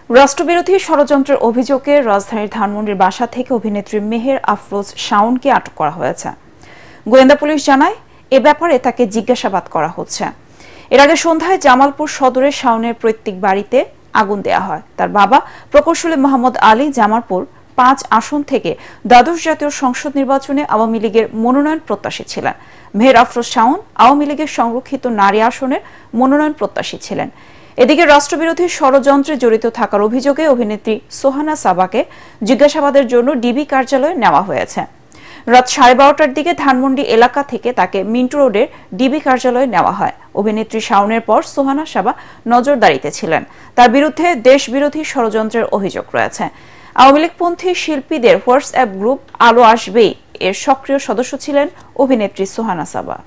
রাষ্ট্রবিরোধী ষড়যন্ত্রের অভিযোগে রাজধানীর ধানমন্ডির বাসা থেকে অভিনেত্রী মেহের আফরোজ শাওনকে আটক করা হয়েছে। গোয়েন্দা পুলিশ জানায়, এ ব্যাপারে তাকে জিজ্ঞাসাবাদ করা হচ্ছে। এর আগে সন্ধ্যায় জামালপুর সদরের শাওনের পৈতৃক বাড়িতে আগুন দেয়া হয়। তার বাবা প্রকৌশলী মোহাম্মদ আলী জামালপুর ৫ আসন থেকে দ্বাদশ জাতীয় সংসদ নির্বাচনে আওয়ামী লীগের মনোনয়ন প্রত্যাশী ছিলেন। মেহের আফরোজ শাওন আওয়ামী লীগের সংরক্ষিত নারী আসনের মনোনয়ন প্রত্যাশী ছিলেন। এদিকে রাষ্ট্রবিরোধী ষড়যন্ত্রে জড়িত থাকার অভিযোগে অভিনেত্রী সোহানা সাবাকে জিজ্ঞাসাবাদের জন্য ডিবি কার্যালয়ে নেওয়া হয়েছে। রাত 12:30টার দিকে ধানমন্ডি এলাকা থেকে তাকে মিন্টু রোডের ডিবি কার্যালয়ে নেওয়া হয়। অভিনেত্রী শাওনের পর সোহানা সাবা নজরদারিতে ছিলেন। তার বিরুদ্ধে দেশবিরোধী ষড়যন্ত্রের অভিযোগ রয়েছে। আওয়ামী লীগপন্থী শিল্পীদের হোয়াটসঅ্যাপ গ্রুপ আলো আসবেই এর সক্রিয় সদস্য ছিলেন অভিনেত্রী সোহানা সাবা।